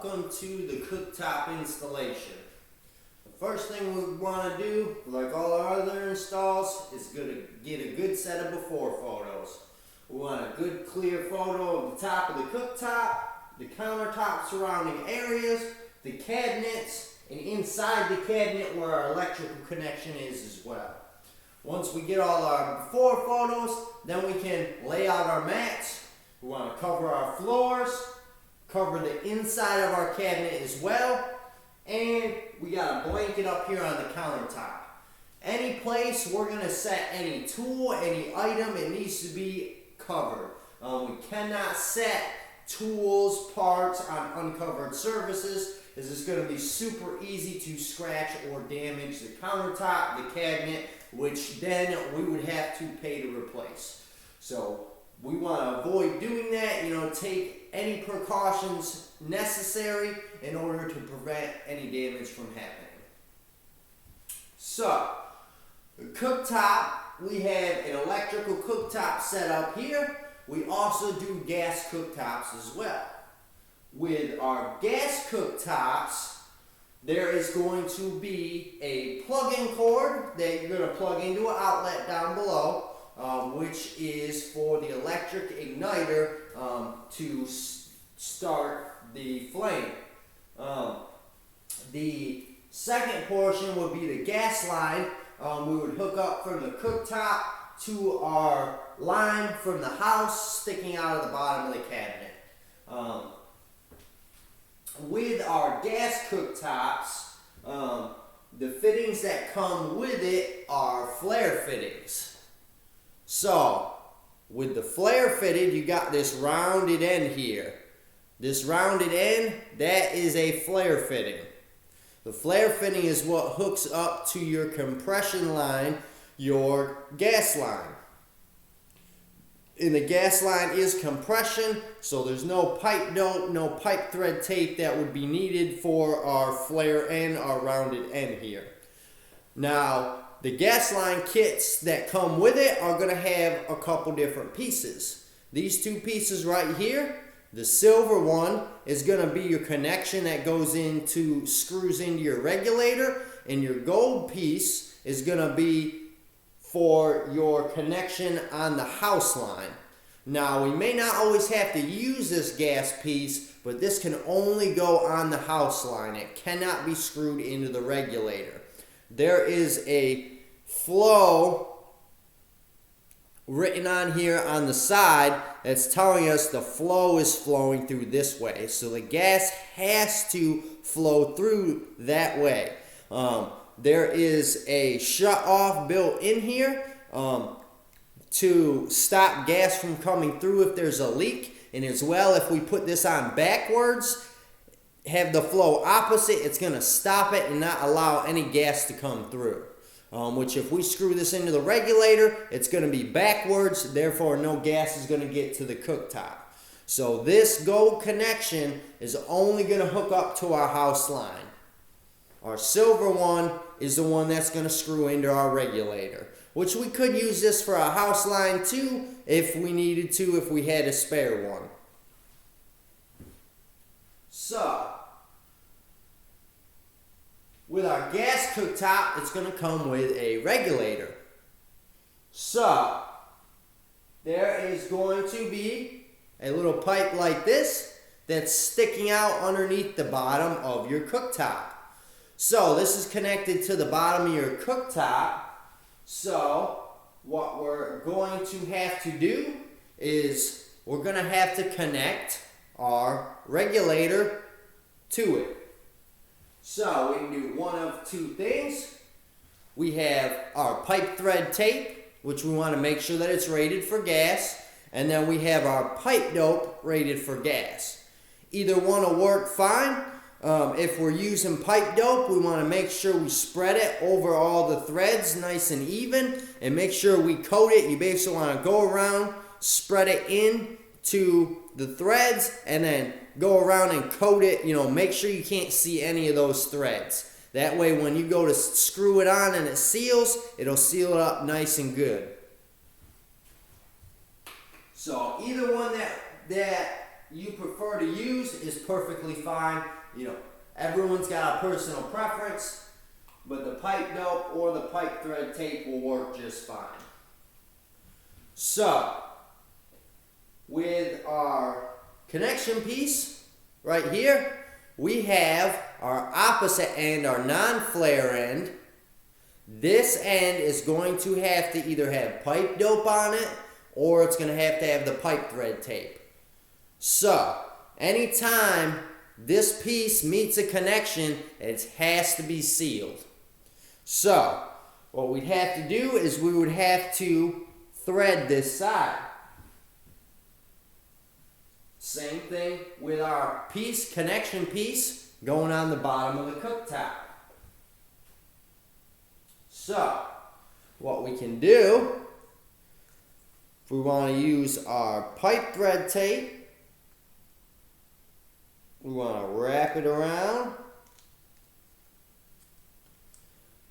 Welcome to the cooktop installation. The first thing we want to do, like all our other installs, is get a good set of before photos. We want a good clear photo of the top of the cooktop, the countertop surrounding areas, the cabinets, and inside the cabinet where our electrical connection is as well. Once we get all our before photos, then we can lay out our mats. We want to cover our floors, cover the inside of our cabinet as well, and we got a blanket up here on the countertop. Any place we're going to set any tool, any item, it needs to be covered. We cannot set tools, parts on uncovered surfaces, as it's going to be super easy to scratch or damage the countertop, the cabinet, which then we would have to pay to replace. So we want to avoid doing that, take any precautions necessary in order to prevent any damage from happening. So, the cooktop, we have an electrical cooktop set up here. We also do gas cooktops as well. With our gas cooktops, there is going to be a plug-in cord that you're going to plug into an outlet down below, which is for the electric igniter to start the flame. The second portion would be the gas line. We would hook up from the cooktop to our line from the house sticking out of the bottom of the cabinet. With our gas cooktops, the fittings that come with it are flare fittings. So, with the flare fitted, you got this rounded end here. This rounded end, that is a flare fitting. The flare fitting is what hooks up to your compression line, your gas line. And the gas line is compression, so there's no pipe dope, no pipe thread tape that would be needed for our flare end, our rounded end here. Now, the gas line kits that come with it are going to have a couple different pieces. These two pieces right here, the silver one is going to be your connection that screws into your regulator, and your gold piece is going to be for your connection on the house line. Now, we may not always have to use this gas piece, but this can only go on the house line. It cannot be screwed into the regulator. There is a flow written on here on the side that's telling us the flow is flowing through this way. So the gas has to flow through that way. There is a shut-off built in here to stop gas from coming through if there's a leak. And as well, if we put this on backwards, have the flow opposite, it's going to stop it and not allow any gas to come through. Which if we screw this into the regulator, it's going to be backwards, therefore no gas is going to get to the cooktop. So this gold connection is only going to hook up to our house line. Our silver one is the one that's going to screw into our regulator, which we could use this for our house line too if we needed to, if we had a spare one. So, with our gas cooktop, it's going to come with a regulator. So, there is going to be a little pipe like this that's sticking out underneath the bottom of your cooktop. So, this is connected to the bottom of your cooktop. So, what we're going to have to do is we're going to have to connect our regulator to it. So, we can do one of two things. We have our pipe thread tape, which we want to make sure that it's rated for gas. And then we have our pipe dope rated for gas. Either one will work fine. If we're using pipe dope, we want to make sure we spread it over all the threads nice and even. And make sure we coat it. You basically want to go around, spread it in to the threads, and then go around and coat it. Make sure you can't see any of those threads. That way when you go to screw it on and it seals, it'll seal it up nice and good. So either one that you prefer to use is perfectly fine. You know, everyone's got a personal preference, but the pipe dope or the pipe thread tape will work just fine. So, with our connection piece right here, we have our opposite end, our non-flare end. This end is going to have to either have pipe dope on it or it's going to have the pipe thread tape. So, anytime this piece meets a connection, it has to be sealed. So, what we'd have to do is we would have to thread this side. Same thing with our piece, connection piece, going on the bottom of the cooktop. So, what we can do, if we want to use our pipe thread tape, we want to wrap it around,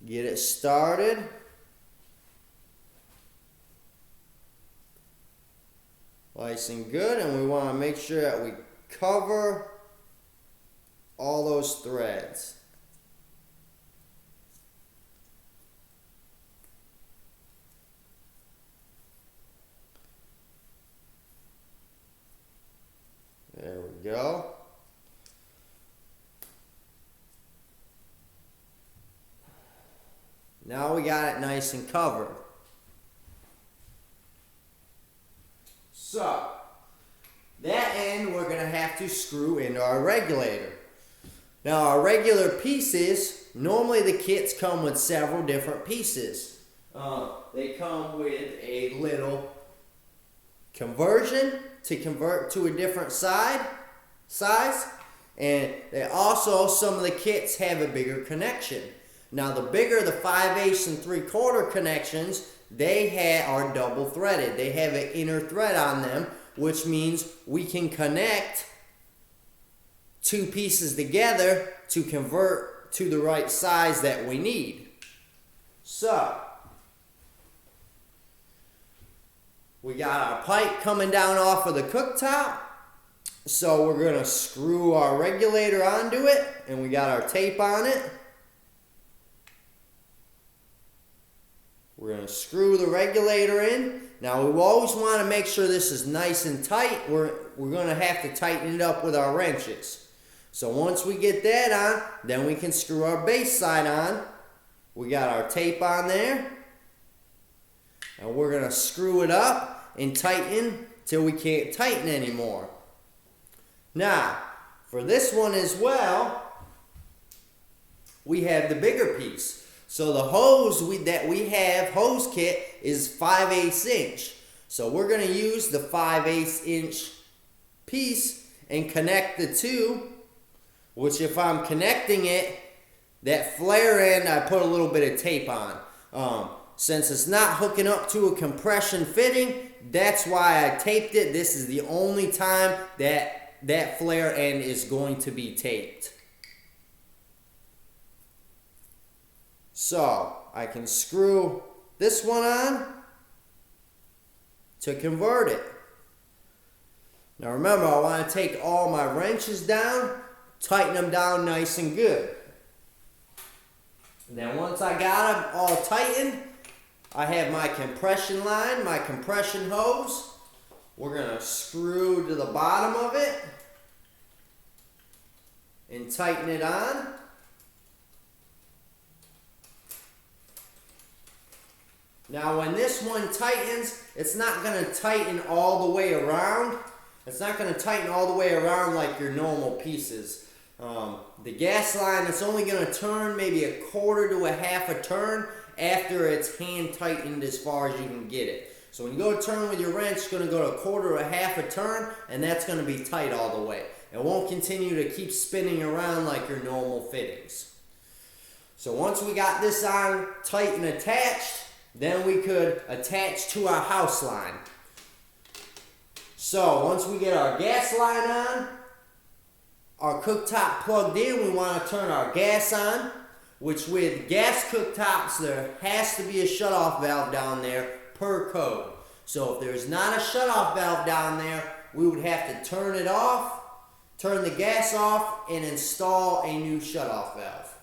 get it started. Nice and good, and we want to make sure that we cover all those threads. There we go. Now we got it nice and covered. So, that end we're going to have to screw into our regulator. Now our regular pieces, normally the kits come with several different pieces. They come with a little conversion to convert to a different size, and they also, some of the kits have a bigger connection. Now the bigger, the 5/8 and 3/4 connections, they are double threaded. They have an inner thread on them, which means we can connect two pieces together to convert to the right size that we need. So, we got our pipe coming down off of the cooktop. So we're going to screw our regulator onto it, and we got our tape on it. We're going to screw the regulator in. Now we always want to make sure this is nice and tight. We're going to have to tighten it up with our wrenches. So once we get that on, then we can screw our base side on. We got our tape on there. And we're going to screw it up and tighten till we can't tighten anymore. Now, for this one as well, we have the bigger piece. So the hose that we have, hose kit, is 5/8 inch. So we're going to use the 5/8 inch piece and connect the two, which if I'm connecting it, that flare end, I put a little bit of tape on. Since it's not hooking up to a compression fitting, that's why I taped it. This is the only time that flare end is going to be taped. So, I can screw this one on to convert it. Now remember, I want to take all my wrenches down, tighten them down nice and good. And then once I got them all tightened, I have my compression line, my compression hose. We're going to screw to the bottom of it and tighten it on. Now when this one tightens, it's not going to tighten all the way around. It's not going to tighten all the way around like your normal pieces. The gas line, it's only going to turn maybe 1/4 to 1/2 turn after it's hand tightened as far as you can get it. So when you go to turn with your wrench, it's going to go to 1/4 to 1/2 turn, and that's going to be tight all the way. It won't continue to keep spinning around like your normal fittings. So once we got this on tight and attached, then we could attach to our house line. So once we get our gas line on, our cooktop plugged in, we want to turn our gas on, which with gas cooktops, there has to be a shutoff valve down there per code. So if there's not a shutoff valve down there, we would have to turn it off, turn the gas off, and install a new shutoff valve.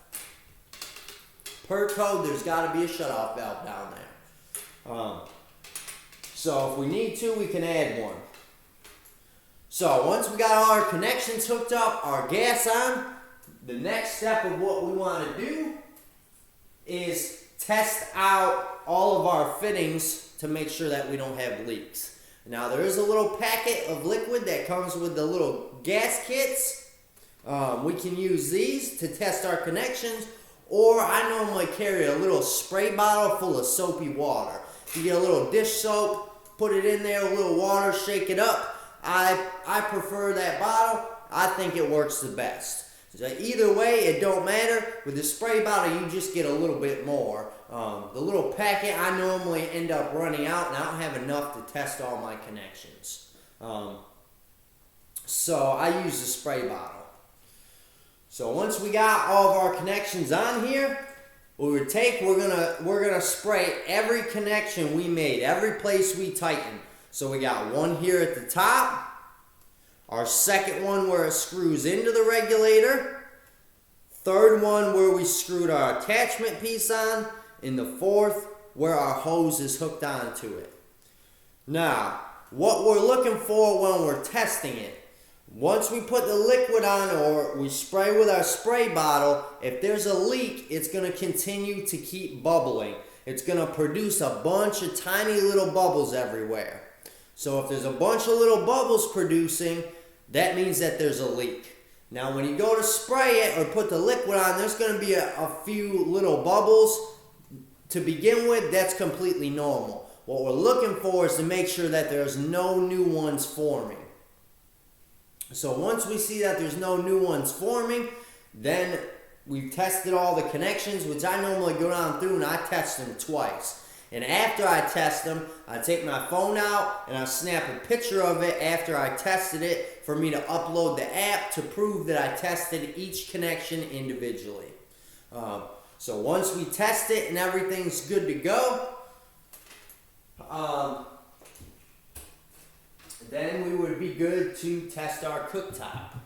Per code, there's got to be a shutoff valve down there. So if we need to, we can add one. So once we got all our connections hooked up, our gas on, the next step of what we want to do is test out all of our fittings to make sure that we don't have leaks. Now there is a little packet of liquid that comes with the little gas kits. We can use these to test our connections, or I normally carry a little spray bottle full of soapy water. You get a little dish soap, put it in there, a little water, shake it up. I prefer that bottle. I think it works the best. So either way, it don't matter. With the spray bottle, you just get a little bit more. The little packet, I normally end up running out, and I don't have enough to test all my connections. So I use the spray bottle. So once we got all of our connections on here, we're gonna spray every connection we made, every place we tightened. So we got one here at the top, our second one where it screws into the regulator, third one where we screwed our attachment piece on, and the fourth where our hose is hooked onto it. Now, what we're looking for when we're testing it, once we put the liquid on or we spray with our spray bottle, if there's a leak, it's going to continue to keep bubbling. It's going to produce a bunch of tiny little bubbles everywhere. So if there's a bunch of little bubbles producing, that means that there's a leak. Now when you go to spray it or put the liquid on, there's going to be a few little bubbles. To begin with, that's completely normal. What we're looking for is to make sure that there's no new ones forming. So once we see that there's no new ones forming, then we've tested all the connections, which I normally go down through and I test them twice. And after I test them, I take my phone out and I snap a picture of it after I tested it for me to upload the app to prove that I tested each connection individually. So once we test it and everything's good to go, then we would be good to test our cooktop.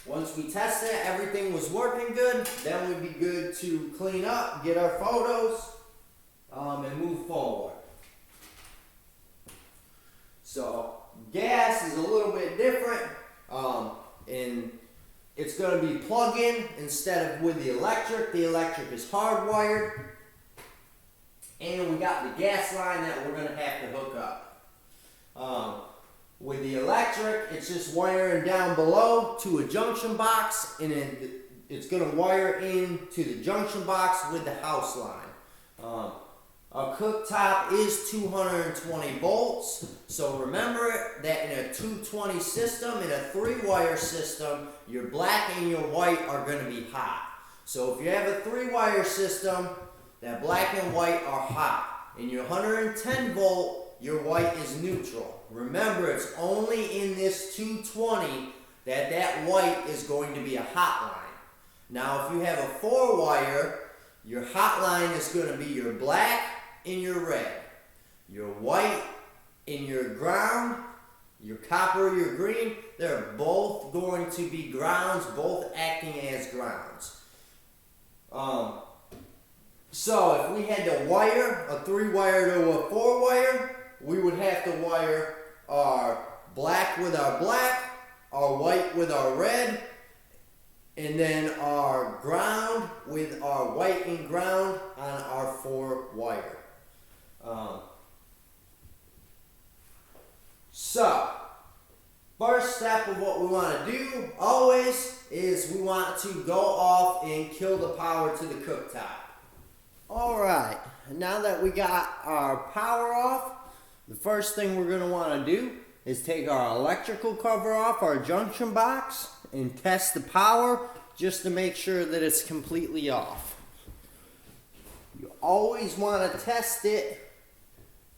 Once we test it, everything was working good, then we'd be good to clean up, get our photos, and move forward. So gas is a little bit different, and it's going to be plug-in instead of with the electric. The electric is hardwired. And we got the gas line that we're going to have to hook up. With the electric, it's just wiring down below to a junction box, and it's going to wire into the junction box with the house line. A cooktop is 220 volts, so remember that in a 220 system, in a 3-wire system, your black and your white are going to be hot. So if you have a 3-wire system, that black and white are hot. In your 110 volt, your white is neutral. Remember, it's only in this 220 that white is going to be a hot line. Now, if you have a 4-wire, your hot line is going to be your black and your red. Your white and your ground, your copper, your green, they're both going to be grounds, both acting as grounds. So if we had to wire a 3-wire to a 4-wire, we would have to wire our black with our black, our white with our red, and then our ground with our white and ground on our 4-wire. So, first step of what we want to do always is we want to go off and kill the power to the cooktop. Alright, now that we got our power off, the first thing we're going to want to do is take our electrical cover off our junction box and test the power just to make sure that it's completely off. You always want to test it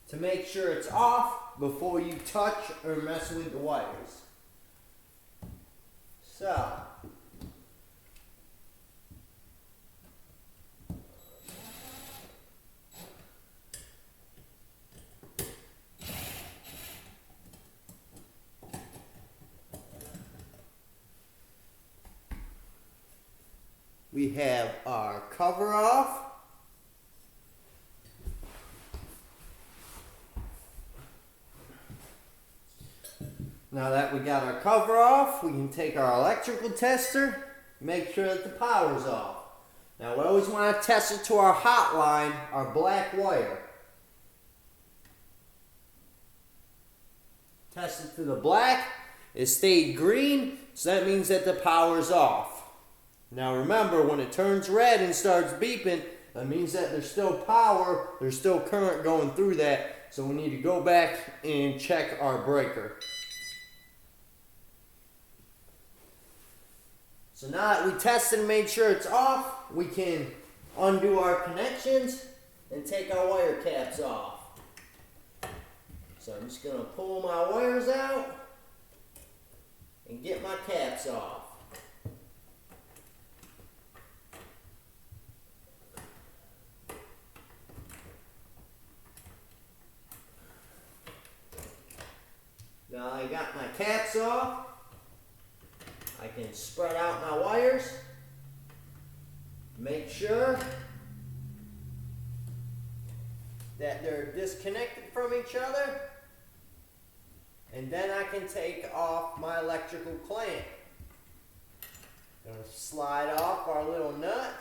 to make sure it's off before you touch or mess with the wires. So, we have our cover off. Now that we got our cover off, we can take our electrical tester, make sure that the power's off. Now we always want to test it to our hot line, our black wire. Test it to the black, it stayed green, so that means that the power's off. Now remember, when it turns red and starts beeping, that means that there's still power, there's still current going through that, so we need to go back and check our breaker. So now that we tested and made sure it's off, we can undo our connections and take our wire caps off. So I'm just going to pull my wires out and get my caps off. Now I got my caps off. I can spread out my wires, make sure that they're disconnected from each other, and then I can take off my electrical clamp. Gonna slide off our little nut.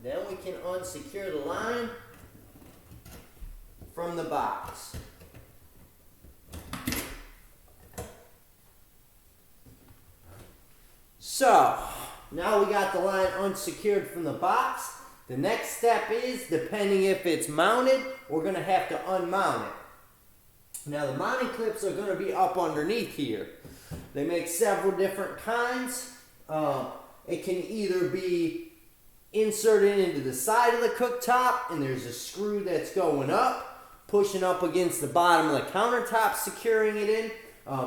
Then we can unsecure the line from the box. So, now we got the line unsecured from the box. The next step is, depending if it's mounted, we're going to have to unmount it. Now the mounting clips are going to be up underneath here. They make several different kinds. It can either be inserted into the side of the cooktop, and there's a screw that's going up, pushing up against the bottom of the countertop, securing it in.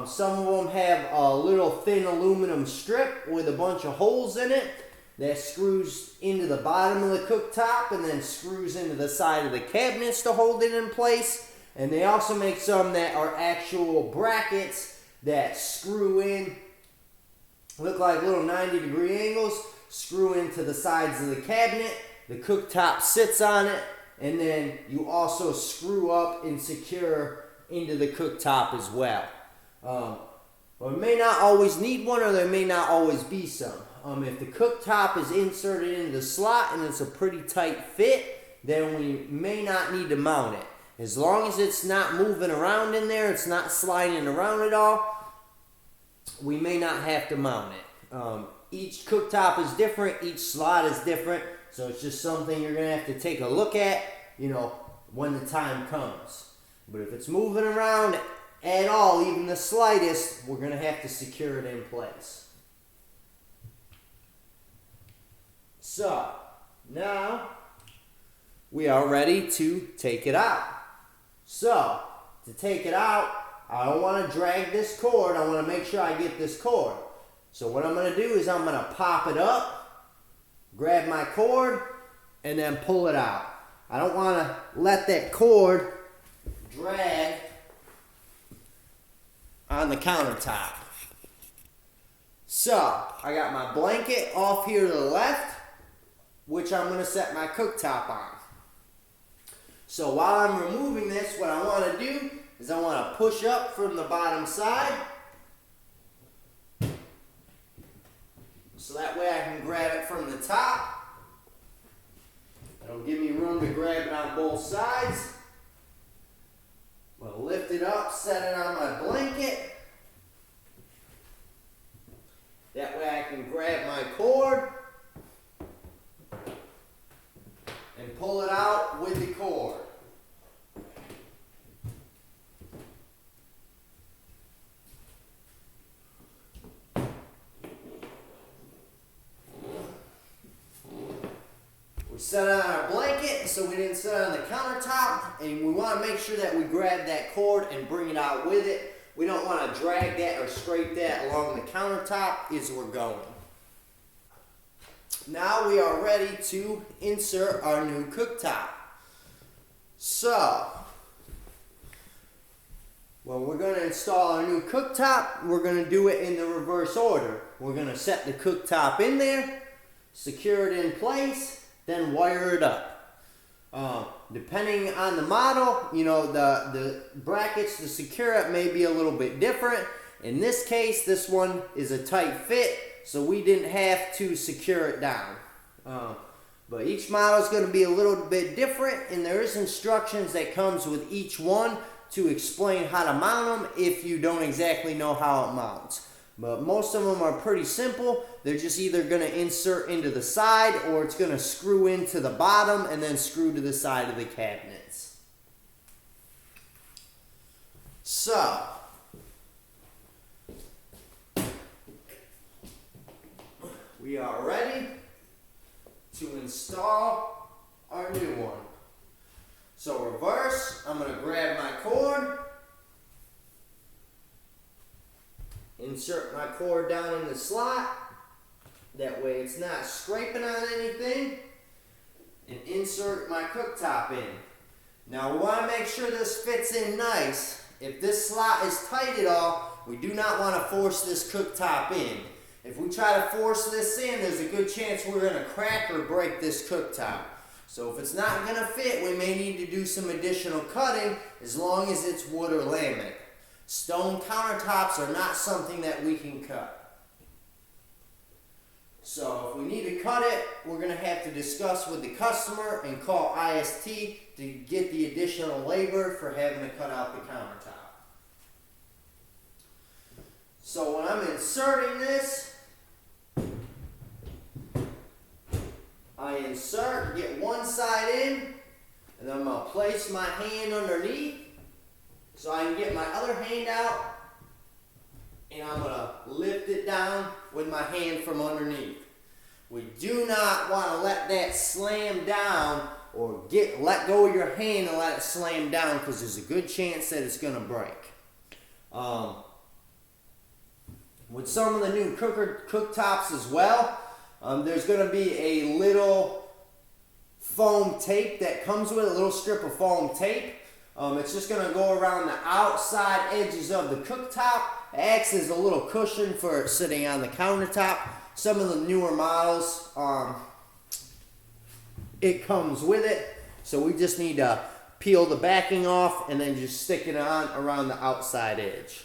Some of them have a little thin aluminum strip with a bunch of holes in it that screws into the bottom of the cooktop and then screws into the side of the cabinets to hold it in place. And they also make some that are actual brackets that screw in, look like little 90-degree angles, screw into the sides of the cabinet. The cooktop sits on it, and then you also screw up and secure into the cooktop as well. Well, we may not always need one, or there may not always be some. If the cooktop is inserted into the slot and it's a pretty tight fit, then we may not need to mount it. As long as it's not moving around in there, it's not sliding around at all, we may not have to mount it. Each cooktop is different, each slot is different, so it's just something you're going to have to take a look at, when the time comes. But if it's moving around at all, even the slightest, we're going to have to secure it in place. So, now we are ready to take it out. So, to take it out, I don't want to drag this cord. I want to make sure I get this cord. So what I'm going to do is I'm going to pop it up, grab my cord, and then pull it out. I don't want to let that cord drag on the countertop. So, I got my blanket off here to the left, which I'm going to set my cooktop on. So while I'm removing this, what I want to do is I want to push up from the bottom side, so that way I can grab it from the top. It'll give me room to grab it on both sides. I'm going to lift it up, set it on my blanket. That way I can grab my cord and pull it out with the cord. We set it on our blanket so we didn't set it on the countertop, and we want to make sure that we grab that cord and bring it out with it. We don't want to drag that or scrape that along the countertop as we're going. Now we are ready to insert our new cooktop. So, when we're going to install our new cooktop, we're going to do it in the reverse order. We're going to set the cooktop in there, secure it in place, then wire it up. Depending on the model, you know, the brackets to secure it may be a little bit different. In this case, this one is a tight fit, so we didn't have to secure it down. But each model is going to be a little bit different, and there is instructions that comes with each one to explain how to mount them if you don't exactly know how it mounts. But most of them are pretty simple. They're just either going to insert into the side, or it's going to screw into the bottom and then screw to the side of the cabinets. So, we are ready to install our new one. So reverse, I'm going to grab my cord, insert my cord down in the slot, that way it's not scraping on anything, and insert my cooktop in. Now we want to make sure this fits in nice. If this slot is tight at all, we do not want to force this cooktop in. If we try to force this in, there's a good chance we're going to crack or break this cooktop. So if it's not going to fit, we may need to do some additional cutting, as long as it's wood or laminate. Stone countertops are not something that we can cut. So if we need to cut it, we're going to have to discuss with the customer and call IST to get the additional labor for having to cut out the countertop. So when I'm inserting this, I insert, get one side in, and then I'm going to place my hand underneath so I can get my other hand out, and I'm going to lift it down with my hand from underneath. We do not want to let that slam down, or let go of your hand and let it slam down, because there's a good chance that it's going to break. With some of the new cooktops as well, there's going to be a little foam tape that comes with it, a little strip of foam tape. It's just going to go around the outside edges of the cooktop. It acts as a little cushion for sitting on the countertop. Some of the newer models, it comes with it. So we just need to peel the backing off and then just stick it on around the outside edge.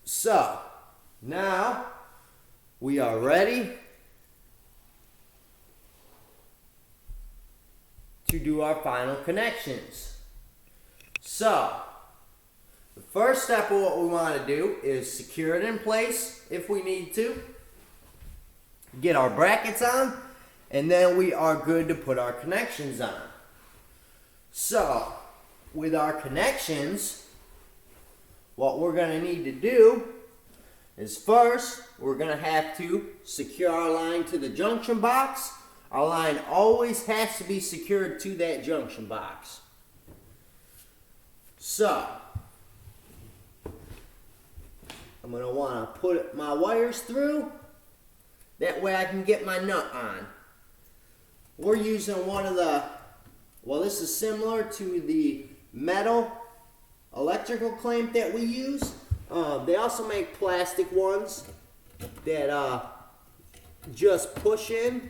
So, now we are ready to do our final connections. So, the first step of what we want to do is secure it in place if we need to, get our brackets on, and then we are good to put our connections on. So, with our connections, what we're going to need to do is first, we're going to have to secure our line to the junction box. Our line always has to be secured to that junction box. So, I'm going to want to put my wires through. That way I can get my nut on. We're using one of the, well, this is similar to the metal electrical clamp that we use. They also make plastic ones that just push in.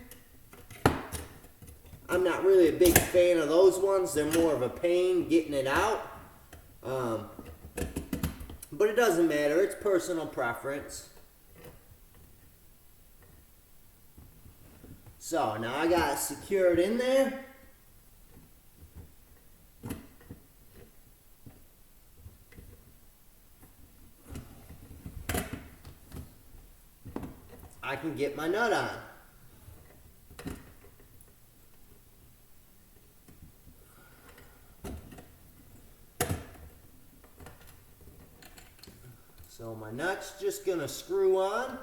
I'm not really a big fan of those ones. They're more of a pain getting it out. But it doesn't matter. It's personal preference. So now I got it secured in there. I can get my nut on. So my nut's just going to screw on.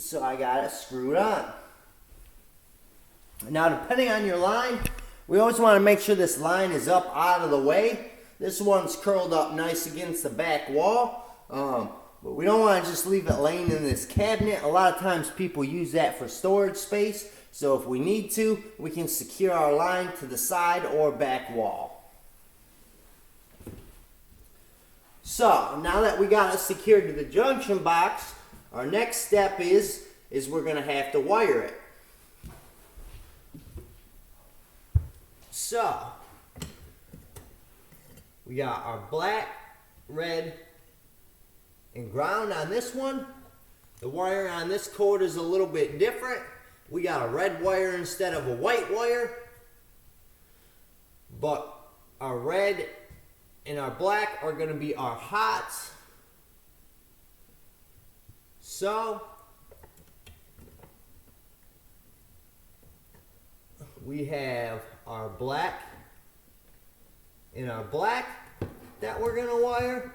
So I got it screwed on. Now, depending on your line, we always want to make sure this line is up out of the way. This one's curled up nice against the back wall, but we don't want to just leave it laying in this cabinet. A lot of times people use that for storage space, so if we need to, we can secure our line to the side or back wall. So, now that we got it secured to the junction box, our next step is we're going to have to wire it. So, we got our black, red, and ground on this one. The wire on this cord is a little bit different. We got a red wire instead of a white wire. But our red and our black are going to be our hots. So, we have our black and our black that we're going to wire.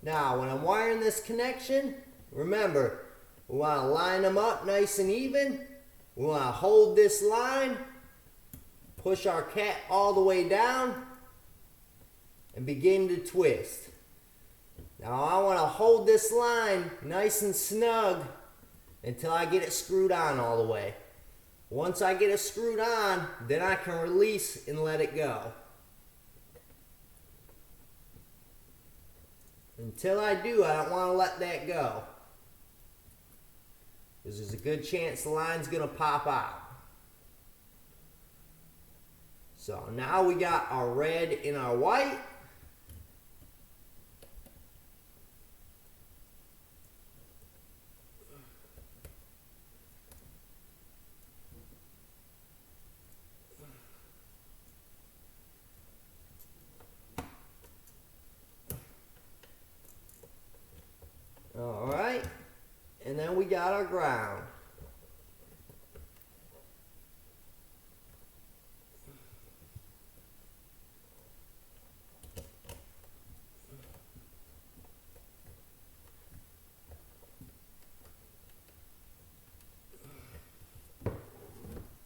Now, when I'm wiring this connection, remember, we want to line them up nice and even. We want to hold this line, push our cap all the way down, and begin to twist. Now I want to hold this line nice and snug until I get it screwed on all the way. Once I get it screwed on, then I can release and let it go. Until I do, I don't want to let that go, because there's a good chance the line's going to pop out. So now we got our red and our white. Alright, and then we got our ground.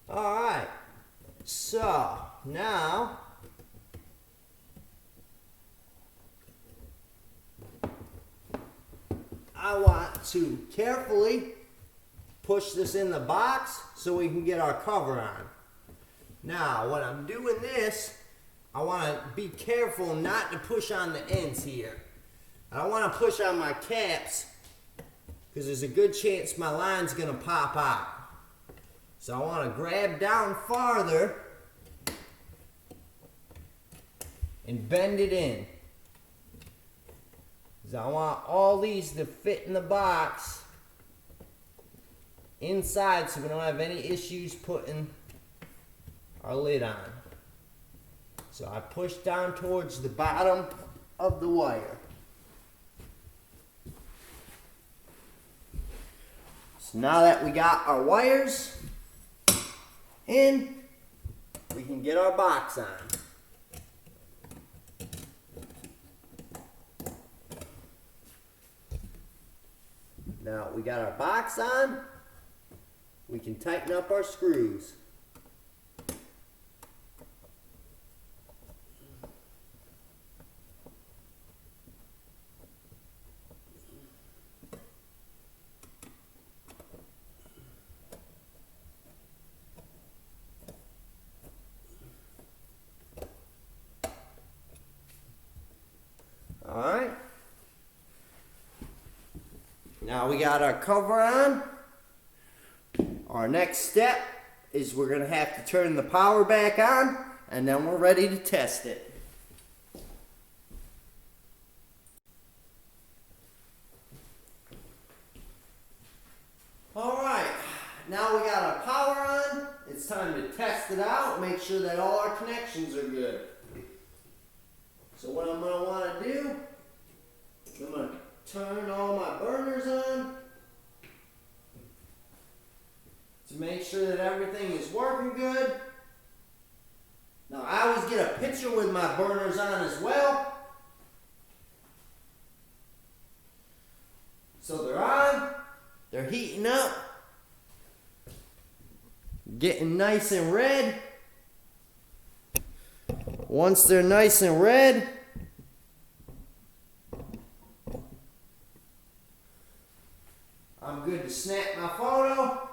Alright, so now I want to carefully push this in the box so we can get our cover on. Now, when I'm doing this, I want to be careful not to push on the ends here. I don't want to push on my caps because there's a good chance my line's going to pop out. So I want to grab down farther and bend it in. I want all these to fit in the box inside so we don't have any issues putting our lid on. So I push down towards the bottom of the wire. So now that we got our wires in, we can get our box on. Now we got our box on, we can tighten up our screws. All right. Now we got our cover on. Our next step is we're going to have to turn the power back on, and then we're ready to test it. Alright, now we got our power on. It's time to test it out, make sure that all our connections are good. So what I'm going to want to do, I'm going to turn all my burners on to make sure that everything is working good. Now I always get a picture with my burners on as well. They're heating up, getting nice and red. Once they're nice and red, I'm good to snap my photo.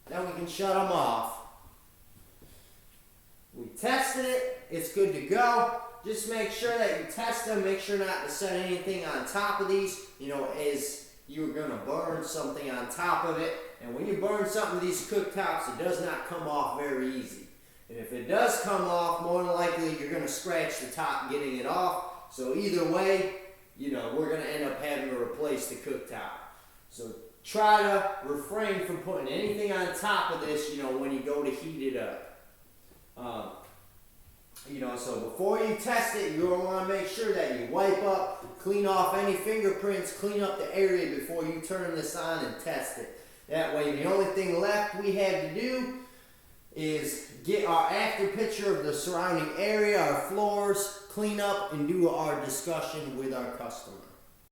Then we can shut them off. We tested it, it's good to go. Just make sure that you test them, make sure not to set anything on top of these, as you're gonna burn something on top of it. And when you burn something with these cooktops, it does not come off very easy. And if it does come off, more than likely you're gonna scratch the top getting it off. So either way, we're gonna end up having to replace the cooktop. So try to refrain from putting anything on top of this, when you go to heat it up. So before you test it, you're going to want to make sure that you wipe up, clean off any fingerprints, clean up the area before you turn this on and test it. That way, the only thing left we have to do is get our after picture of the surrounding area, our floors, clean up, and do our discussion with our customer.